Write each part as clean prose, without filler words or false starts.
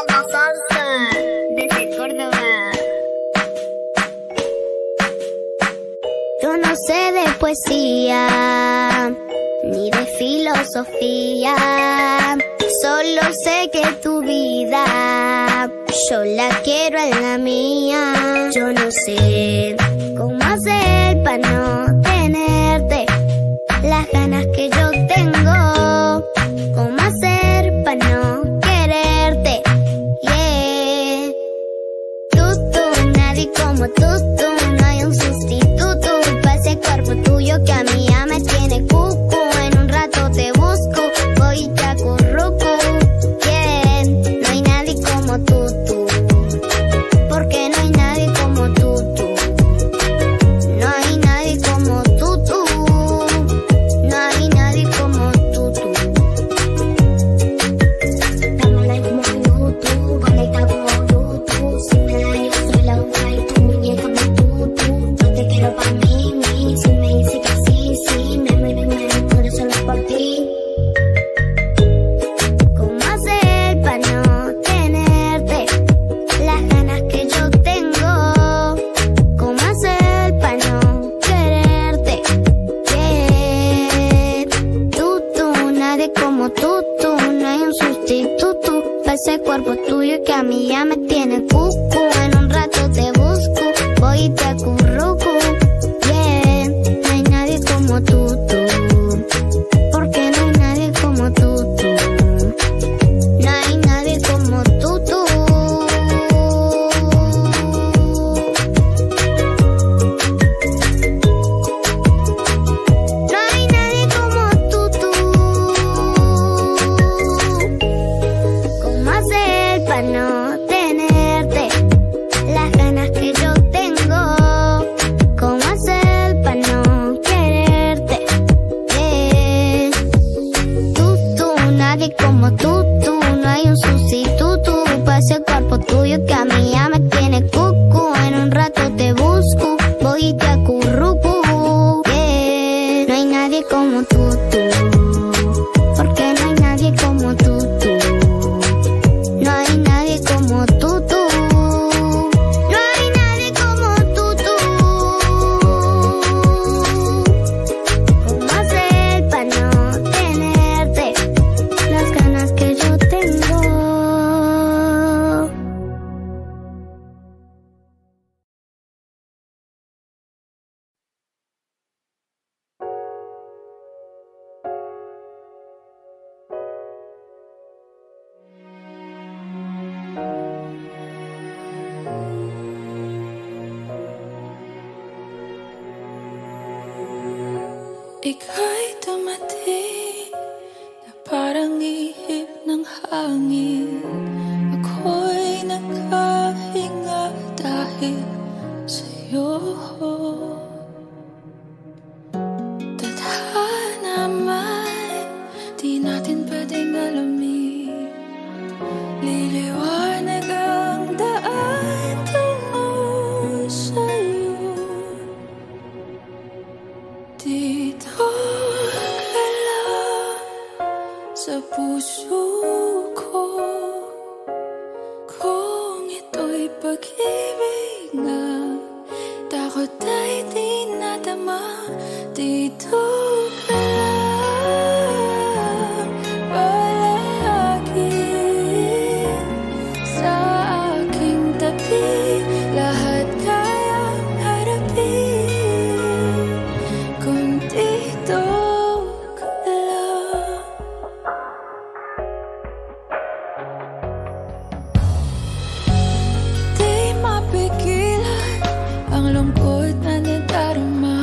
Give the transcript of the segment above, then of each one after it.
la salsa desde Córdoba. Yo no sé de poesía ni de filosofía, solo sé que tu vida yo la quiero en la mía. Yo no sé cómo hacer para no tenerte las ganas que yo tengo. ¿Cómo hacer para no quererte? Yeah. Tú, nadie como tú, no hay un sustituto para ese cuerpo tuyo que a mí ya me tiene cucu. En un rato te busco, voy y te acurruco. Yeah. No hay nadie como tú, porque no hay nadie como tú. No hay nadie como tú, no hay nadie como tú. Dame like como YouTube, conecta como Bluetooth. Si me da yo soy la única y tu muñeca como tú. Yo te quiero pa' mí. Si me dice que sí, me muero solo por ti. ¿Cómo hacer para no tenerte las ganas que yo tengo? ¿Cómo hacer para no quererte? Yeah. Tú, nadie como tú, no hay un sustituto para ese cuerpo tuyo que a mí ya me tiene cucu. En un rato te busco, voy y te acurruco. Yeah. No hay nadie como tú, porque no hay nadie como tú. No hay nadie como tú. No hay nadie como tú. ¿Cómo hacer para no tenerte las ganas que yo tengo? ¿Cómo hacer para no quererte? Yeah. Tú, nadie como tú, no hay un sustituto para ese cuerpo tuyo que a mí ya me tiene cucu. En un rato te busco, voy y te acurruco. Yeah. No hay nadie como tú, porque no hay nadie como tú. No hay nadie como tú. No hay nadie como tú. ¿Cómo hacer para no tenerte las ganas que yo tengo? Ika'y dumating na parang ihip ng hangin. Ako'y nakahinga dahil sa'yo. Tadhana man, di natin pwedeng alamin. Liliwanag ang daan tungo sa'yo. Dito ka lang sa puso ko. Kung ito'y pag-ibig nga, takot ay di nadama. Dito ka lang palagi sa aking tabi. Lahat kayang harapin kung dito ka lang. Di mapigilan ang lungkot na nadarama.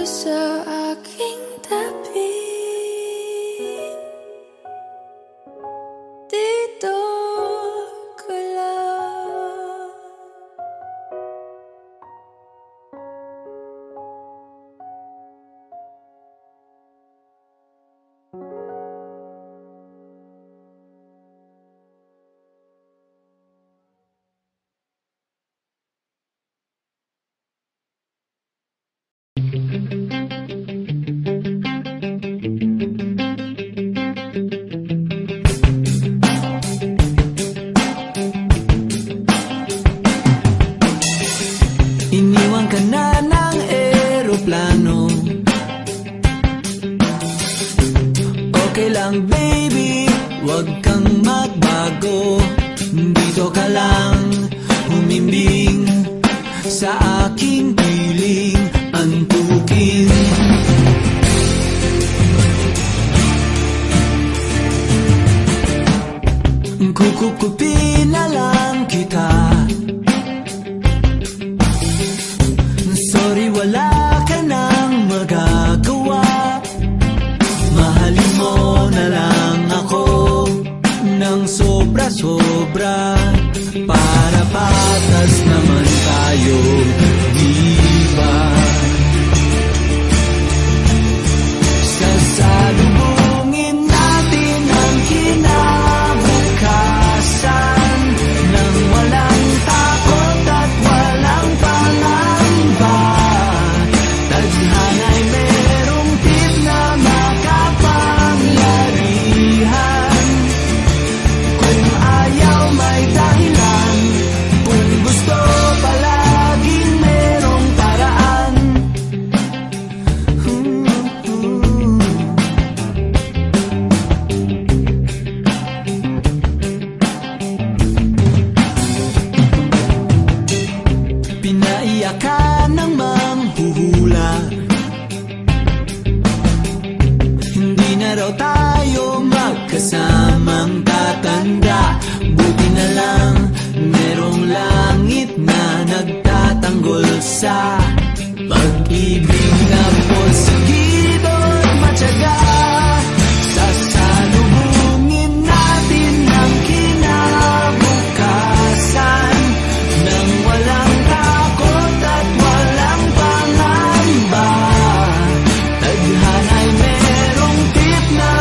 sa aking tabi. Dito ka lang. Iniwan ka na ng eroplano. Okay lang baby, wag kang magbago. Dito ka lang humimbing sa aking piling antukin. Kukupin na lang kita. Sorry, wala ka nang magagawa. Mahalin mo na lang ako ng sobra-sobra, para patas naman tayo, di ba? Sasalubungin natin ang kinabukasan nang walang takot at walang pangamba. Tadhana'y merong tip na makapangyarihan. Kung ayaw may dahilan, kung gusto palaging merong paraan. Pinaiyak ka ng manghuhula. Hindi na raw tayo magkasamang tatanda. Buti na lang merong langit na nagtatanggol sa pag-ibig na porsigido at matyaga. Sasalubungin natin ang kinabukasan nang walang takot at walang pangamba. Tadhana'y merong tip na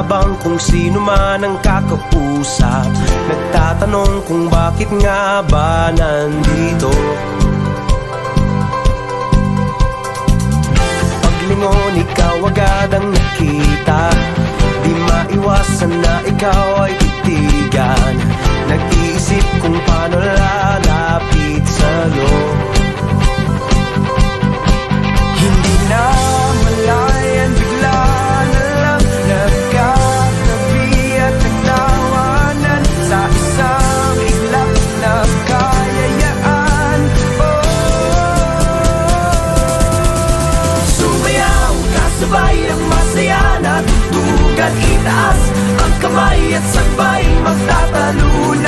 Habang kung sino man ang kakausap nagtatanong kung bakit nga ba nandito. Paglingon ikaw agad ang nakita, di maiwasan na ikaw ay titigan. Nag-iisip kung paano lalapit sa'yo. Hindi na malayan, bigla na lang nagkatabi at nagtawanan sa isang iglap na kayayaan. Sumayaw, kasabay ang masaya na tutugan, itaas ang kamay at sabay magtatalunan.